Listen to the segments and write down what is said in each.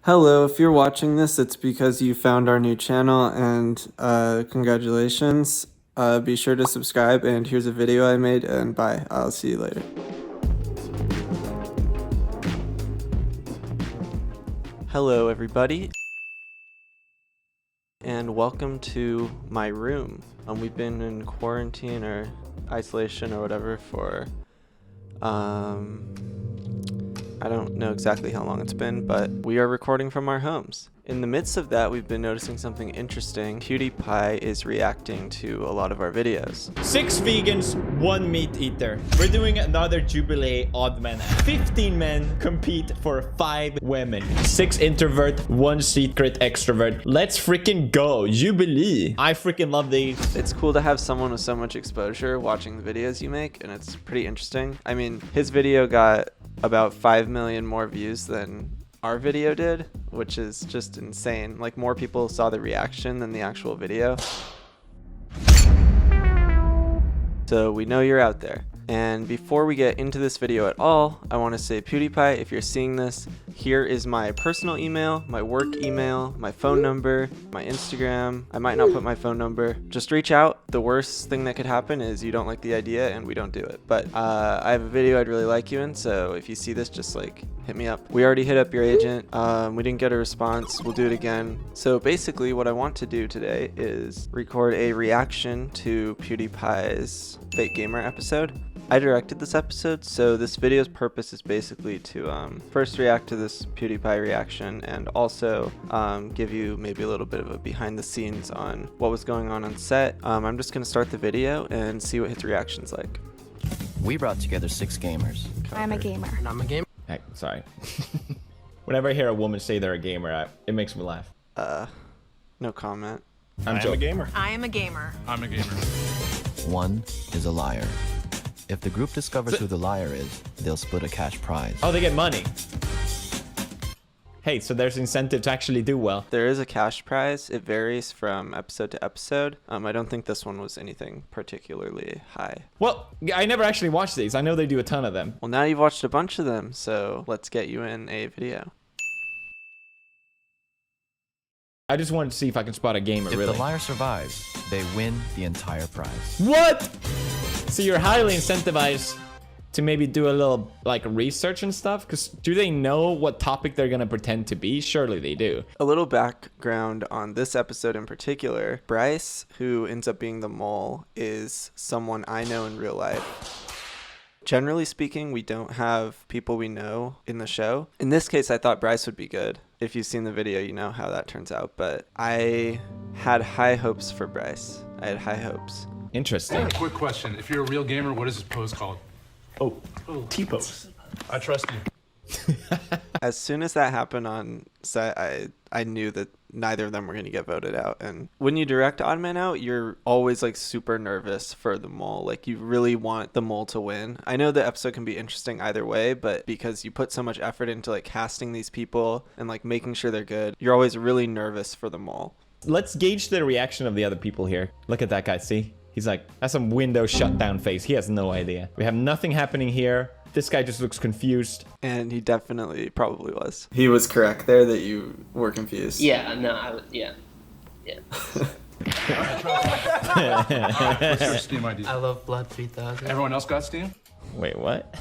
Hello, if you're watching this, it's because you found our new channel, and congratulations. Be sure to subscribe, and here's a video I made, and bye. I'll see you later. Hello, everybody, and welcome to my room. We've been in quarantine or isolation or whatever for, I don't know exactly how long it's been, but we are recording from our homes. In the midst of that, we've been noticing something interesting. PewDiePie is reacting to a lot of our videos. 6 vegans, 1 meat eater. We're doing another Jubilee odd man. 15 men compete for 5 women. 6 introvert, 1 secret extrovert. Let's freaking go. Jubilee. I freaking love these. It's cool to have someone with so much exposure watching the videos you make, and it's pretty interesting. I mean, his video got about 5 million more views than our video did, which is just insane. Like, more people saw the reaction than the actual video. So we know you're out there. And before we get into this video at all, I want to say, PewDiePie, if you're seeing this, here is my personal email, my work email, my phone number, my Instagram. I might not put my phone number. Just reach out. The worst thing that could happen is you don't like the idea and we don't do it. But I have a video I'd really like you in, so if you see this, just like hit me up. We already hit up your agent. We didn't get a response. We'll do it again. So basically what I want to do today is record a reaction to PewDiePie's Fake Gamer episode. I directed this episode, so this video's purpose is basically to first react to this PewDiePie reaction and also give you maybe a little bit of a behind the scenes on what was going on set. I'm just going to start the video and see what his reaction's like. We brought together 6 gamers. I'm a gamer. And I'm a gamer. Hey, sorry. Whenever I hear a woman say they're a gamer, it makes me laugh. No comment. I'm a gamer. I am a gamer. I'm a gamer. 1 is a liar. If the group discovers who the liar is, they'll split a cash prize. Oh, they get money. Hey, so there's incentive to actually do well. There is a cash prize. It varies from episode to episode. I don't think this one was anything particularly high. Well, I never actually watched these. I know they do a ton of them. Well, now you've watched a bunch of them, so let's get you in a video. I just wanted to see if I can spot a gamer, If really. the liar survives, they win the entire prize. What? So you're highly incentivized to maybe do a little like research and stuff? Because do they know what topic they're going to pretend to be? Surely they do. A little background on this episode in particular. Bryce, who ends up being the mole, is someone I know in real life. Generally speaking, we don't have people we know in the show. In this case, I thought Bryce would be good. If you've seen the video, you know how that turns out. But I had high hopes for Bryce. I had high hopes. Interesting. Quick question. If you're a real gamer, what is this pose called? Oh, T-pose. I trust you. As soon as that happened on set, I knew that neither of them were going to get voted out. And when you direct Odd Man Out, you're always like super nervous for the mole. Like, you really want the mole to win. I know the episode can be interesting either way, but because you put so much effort into like casting these people and like making sure they're good, you're always really nervous for the mole. Let's gauge the reaction of the other people here. Look at that guy, see? He's like, that's some window shut down face. He has no idea. We have nothing happening here. This guy just looks confused. And he definitely probably was. He was correct there that you were confused. Yeah, no, yeah. What's your Steam ID? I love Blood 3000. Everyone else got Steam? Wait, what?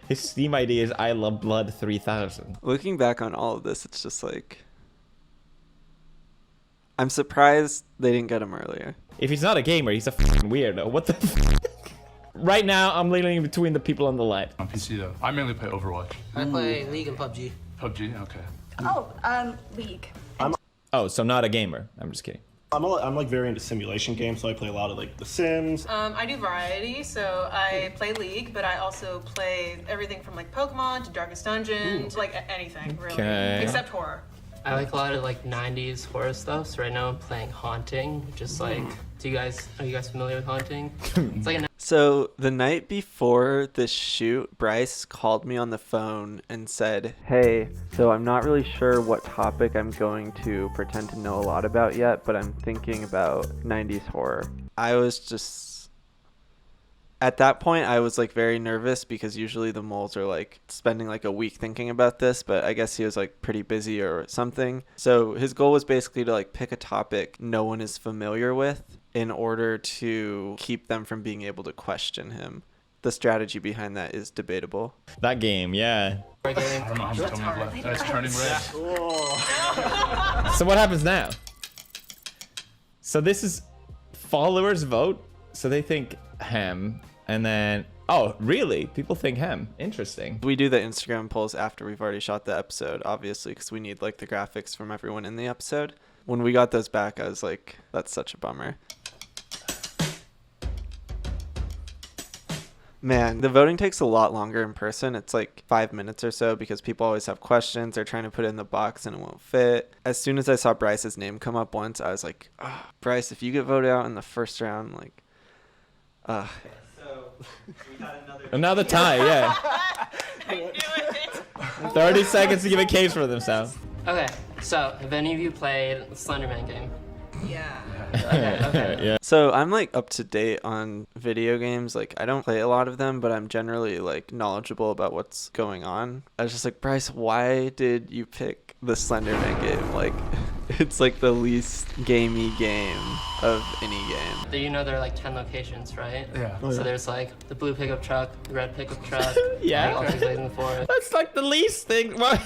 His Steam ID is I Love Blood 3000. Looking back on all of this, it's just like, I'm surprised they didn't get him earlier. If he's not a gamer, he's a f***ing weirdo. What the f***? Right now, I'm leaning between the people on the left. On PC though. I mainly play Overwatch. I play League and PUBG. PUBG? Okay. Oh, League. Oh, so not a gamer. I'm just kidding. I'm like very into simulation games, so I play a lot of like The Sims. I do variety, so I play League, but I also play everything from like Pokemon to Darkest Dungeon, to, like anything really, Okay. except horror. I like a lot of like 90s horror stuff, so right now I'm playing Haunting, just like, are you guys familiar with Haunting? It's like a So the night before this shoot, Bryce called me on the phone and said, hey, so I'm not really sure what topic I'm going to pretend to know a lot about yet, but I'm thinking about 90s horror. I was just At that point, I was like very nervous because usually the moles are like spending like a week thinking about this, but I guess he was like pretty busy or something. So his goal was basically to like pick a topic no one is familiar with in order to keep them from being able to question him. The strategy behind that is debatable. That game, yeah. I don't know how much time we have left. It's turning red. So what happens now? So this is followers vote. So they think ham, and then oh really? People think ham. Interesting. We do the Instagram polls after we've already shot the episode, obviously, because we need like the graphics from everyone in the episode. When we got those back, I was like, that's such a bummer. Man, the voting takes a lot longer in person. It's like 5 minutes or so because people always have questions. They're trying to put it in the box and it won't fit. As soon as I saw Bryce's name come up once, I was like, oh, Bryce, if you get voted out in the first round, like, so we had Another tie, yeah. 30 seconds to give a case for themselves. Okay, so have any of you played the Slenderman game? Yeah. Okay. Yeah. So I'm like up to date on video games. Like I don't play a lot of them, but I'm generally like knowledgeable about what's going on. I was just like, Bryce, why did you pick the Slenderman game? Like it's like the least gamey game of any game. You know there are like 10 locations, right? Yeah. So there's like the blue pickup truck, the red pickup truck, Yeah. like, all things in the forest. That's like the least thing. What?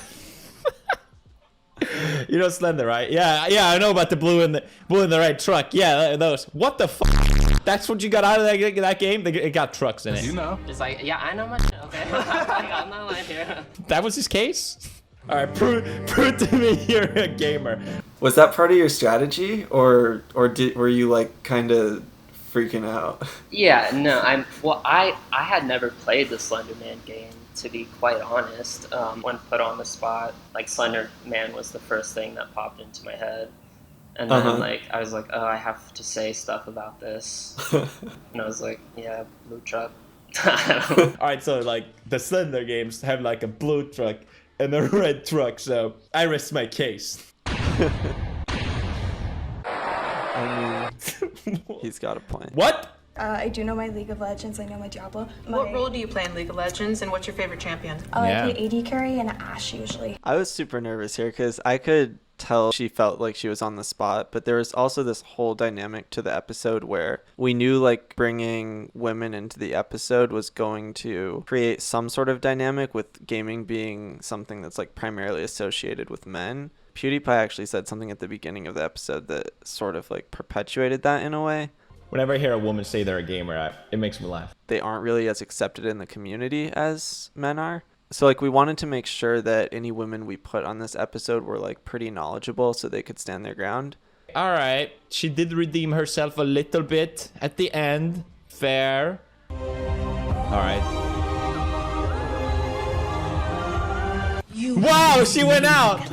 You know Slender, right? Yeah, I know about the blue and the red truck. Yeah, those. What the fuck? That's what you got out of that game? It got trucks in it. You know. It's like, yeah, I know my shit, okay? I'm not lying here. That was his case? All right, prove to me you're a gamer. Was that part of your strategy, or were you like kind of freaking out? Yeah, no, I had never played the Slenderman game, to be quite honest. When put on the spot, like Slenderman was the first thing that popped into my head. And then like I was like, oh, I have to say stuff about this. And I was like, yeah, blue truck. All right, so like the Slender games have like a blue truck and a red truck, so I rest my case. He's got a point. What? I do know my League of Legends. I know my Diablo. What role do you play in League of Legends, and what's your favorite champion? Yeah. I play AD carry and Ashe usually. I was super nervous here because I could tell she felt like she was on the spot, but there was also this whole dynamic to the episode where we knew like bringing women into the episode was going to create some sort of dynamic, with gaming being something that's like primarily associated with men. PewDiePie actually said something at the beginning of the episode that sort of like perpetuated that in a way. Whenever I hear a woman say they're a gamer, it makes me laugh. They aren't really as accepted in the community as men are. So like we wanted to make sure that any women we put on this episode were like pretty knowledgeable so they could stand their ground. All right, she did redeem herself a little bit at the end. Fair. All right. Wow, she went out.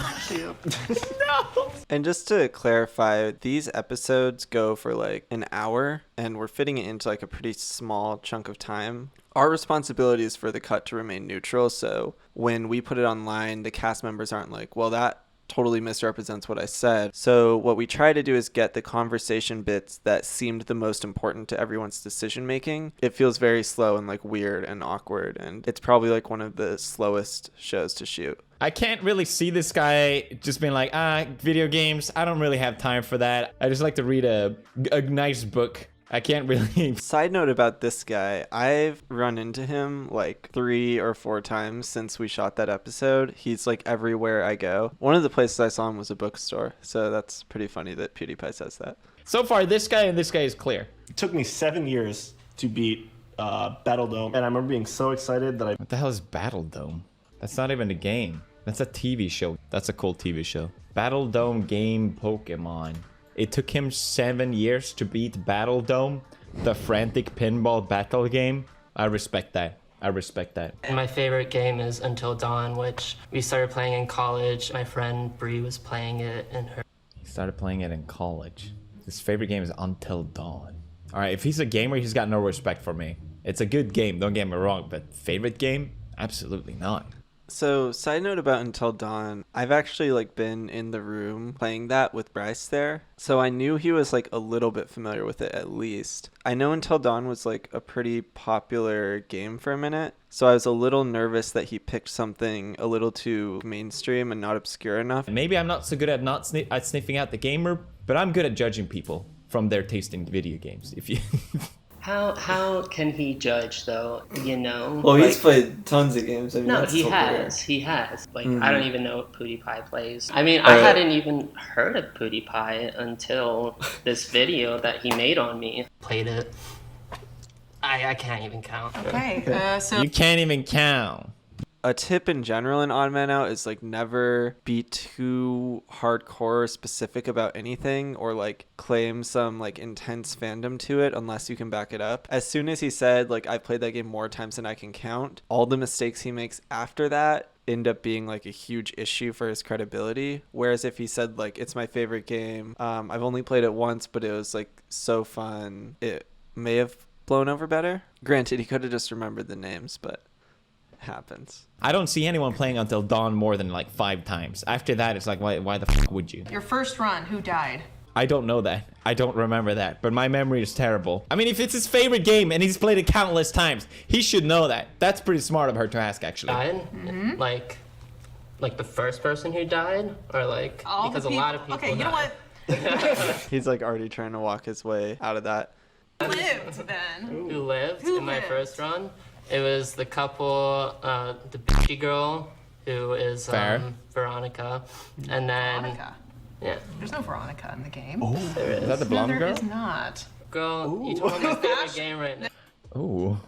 No. And just to clarify, these episodes go for like an hour and we're fitting it into like a pretty small chunk of time. Our responsibility is for the cut to remain neutral. So when we put it online, the cast members aren't like, well, that totally misrepresents what I said. So what we try to do is get the conversation bits that seemed the most important to everyone's decision making. It feels very slow and like weird and awkward, and it's probably like one of the slowest shows to shoot. I can't really see this guy just being like, video games, I don't really have time for that. I just like to read a nice book. I can't really. Side note about this guy, I've run into him like 3 or 4 times since we shot that episode. He's like everywhere I go. One of the places I saw him was a bookstore, so that's pretty funny that PewDiePie says that. So far, this guy and this guy is clear. It took me 7 years to beat Battle Dome, and I remember being so excited that I... What the hell is Battle Dome? That's not even a game. That's a TV show. That's a cool TV show. Battle Dome game Pokemon. It took him 7 years to beat Battle Dome, the frantic pinball battle game. I respect that. I respect that. And my favorite game is Until Dawn, which we started playing in college. My friend Bree was playing it in her. He started playing it in college. His favorite game is Until Dawn. All right, if he's a gamer, he's got no respect for me. It's a good game, don't get me wrong, but favorite game? Absolutely not. So, side note about Until Dawn, I've actually like been in the room playing that with Bryce there. So I knew he was like a little bit familiar with it at least. I know Until Dawn was like a pretty popular game for a minute. So I was a little nervous that he picked something a little too mainstream and not obscure enough. Maybe I'm not so good at sniffing out the gamer, but I'm good at judging people from their taste in video games. If you How can he judge though? You know. Well, he's Like, played tons of games. I mean, no, that's he still has. He has. Like, I don't even know what PewDiePie plays. I mean, Oh, I yeah. hadn't even heard of PewDiePie until this video that he made on me. Played it. I can't even count. Okay, so you can't even count. A tip in general in Odd Man Out is like never be too hardcore or specific about anything or like claim some like intense fandom to it unless you can back it up. As soon as he said like I've played that game more times than I can count, all the mistakes he makes after that end up being like a huge issue for his credibility. Whereas if he said like it's my favorite game, I've only played it once but it was like so fun, it may have blown over better. Granted, he could have just remembered the names, but happens. I don't see anyone playing Until Dawn more than like 5 times. After that, it's like, why the fuck would you? your first run, who died? I don't know that. I don't remember that. But my memory is terrible. I mean, if it's his favorite game and he's played it countless times, he should know that. That's pretty smart of her to ask, actually. Died? Like the first person who died, or like All because the a lot of people. Okay, you know died. what? He's like already trying to walk his way out of that. Lived then. Who lived Who in my lived? first run? It was the couple, the bitchy girl who is Fair. Veronica, and then Veronica. yeah, There's no Veronica in the game. Is that the No, blonde there girl? is not. girl. You told me my favorite game right now. Ooh.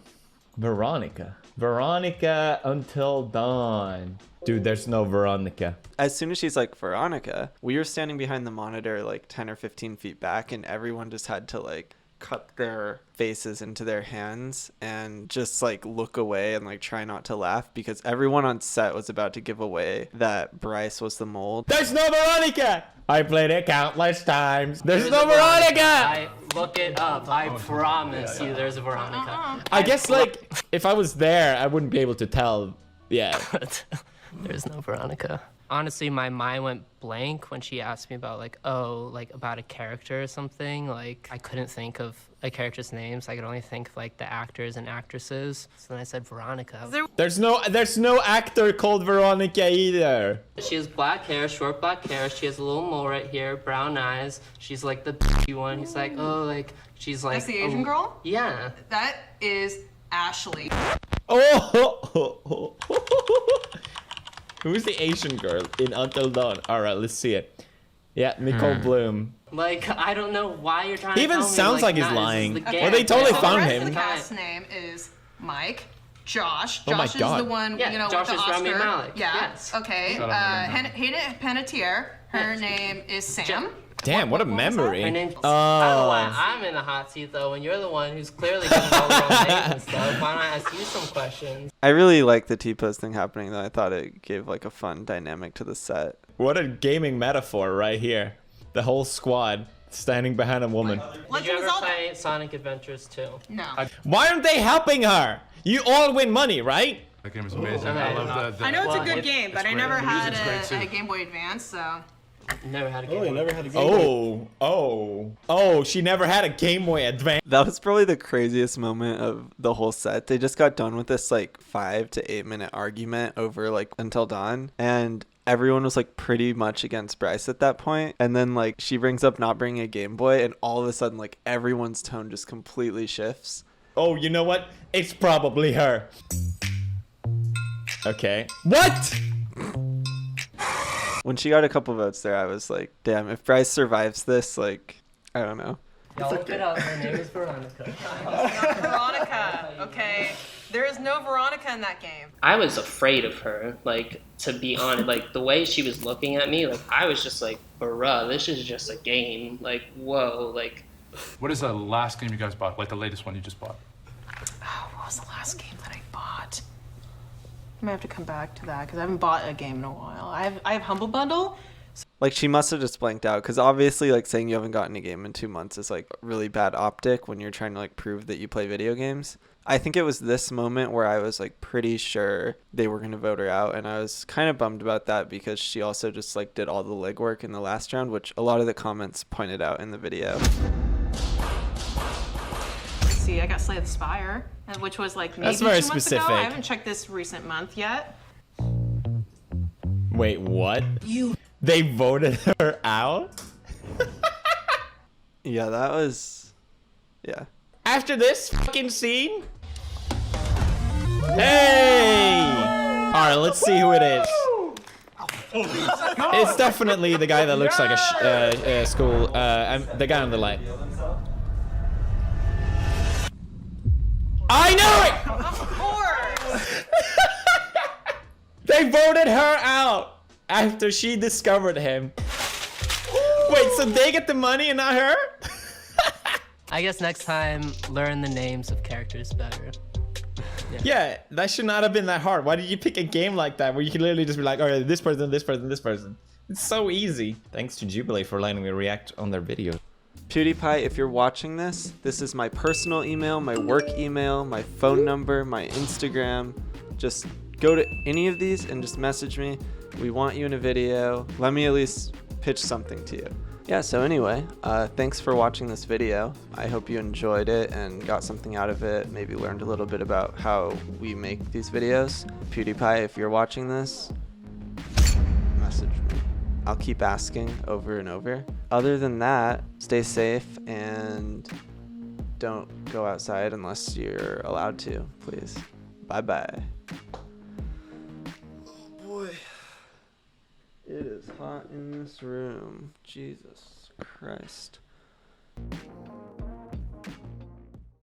Veronica. Veronica Until Dawn. Dude, there's no Veronica. As soon as she's like Veronica, we were standing behind the monitor like 10 or 15 feet back and everyone just had to like cut their faces into their hands and just like look away and like try not to laugh because everyone on set was about to give away that Bryce was the mold. There's no Veronica! I played it countless times. There's no Veronica! I look it up. I promise you, there's a Veronica. I guess like if I was there, I wouldn't be able to tell. Yeah. There's no Veronica. Honestly, my mind went blank when she asked me about like, oh, like about a character or something. Like I couldn't think of a character's names. I could only think of like the actors and actresses. So then I said Veronica. There's no actor called Veronica either. She has black hair, short black hair. She has a little mole right here, brown eyes. She's like the bitchy one. He's like, oh, like she's like. That's the Asian girl? Yeah. That is Ashley. Oh. Who's the Asian girl in Until Dawn? All right, let's see it. Yeah, Nicole Bloom. Like I don't know why you're trying He to even tell me, sounds like he's nah, this is lying. the Well, game. they totally So the found rest him. of the cast's name is Mike, Josh. Oh my Josh is God. the one, Yeah, you know, Josh with the is Rami Oscar. Malek. Yeah. Yes. Okay. Shout out Rami Hayden Panettiere. Her name is Sam. Damn, what a What was that? memory. Her name's, I don't know why Oh. I'm in the hot seat though, when you're the one who's clearly getting all the wrong names and stuff. Why don't I ask you some questions? I really like the T-pose thing happening though. I thought it gave like a fun dynamic to the set. What a gaming metaphor right here. The whole squad standing behind a woman. Did you Legend of ever Zelda. play Sonic Adventures 2? No. Why aren't they helping her? You all win money, right? That game is amazing. Okay. I love the I know it's Well, a good it's game, but I great. never The had music's great, a too. Game Boy Advance, so. Never had a game. Oh, you Boy. never had a game. Oh, she never had a Game Boy Advance. That was probably the craziest moment of the whole set. They just got done with this like 5 to 8 minute argument over like Until Dawn, and everyone was like pretty much against Bryce at that point. And then like she brings up not bringing a Game Boy, and all of a sudden like everyone's tone just completely shifts. Oh, you know what? It's probably her. Okay. What? When she got a couple votes there, I was like, damn, if Bryce survives this, like, I don't know. Y'all look it up. Her name is Veronica. Veronica, okay? There is no Veronica in that game. I was afraid of her, like, to be honest. Like, the way she was looking at me, like, I was just like, bruh, this is just a game. Like, whoa, like. What is the last game you guys bought? Like the latest one you just bought? Oh, what was the last game that I bought? I might have to come back to that because I haven't bought a game in a while. I have Humble Bundle, Like, she must have just blanked out, because obviously, like, saying you haven't gotten a game in 2 months is, like, really bad optic when you're trying to, like, prove that you play video games. I think it was this moment where I was, like, pretty sure they were going to vote her out, and I was kind of bummed about that because she also just, like, did all the legwork in the last round, which a lot of the comments pointed out in the video. See, I got Slay the Spire, which was like maybe That's very 2 months specific. ago. I haven't checked this recent month yet. Wait, what? They voted her out? Yeah, that was... Yeah. After this fucking scene? Hey! Alright, let's see who it is. It's definitely the guy that looks like a school, the guy on the light. I know it! Of course! They voted her out after she discovered him. Wait, so they get the money and not her? I guess next time, learn the names of characters better. Yeah, that should not have been that hard. Why did you pick a game like that where you can literally just be like, all right, this person, this person, this person? It's so easy. Thanks to Jubilee for letting me react on their video. PewDiePie, if you're watching this, this is my personal email, my work email, my phone number, my Instagram. Just go to any of these and just message me. We want you in a video. Let me at least pitch something to you. Yeah, so anyway, thanks for watching this video. I hope you enjoyed it and got something out of it, maybe learned a little bit about how we make these videos. PewDiePie, if you're watching this, message me. I'll keep asking over and over. Other than that, stay safe and don't go outside unless you're allowed to, please. Bye-bye. Oh boy. It is hot in this room. Jesus Christ.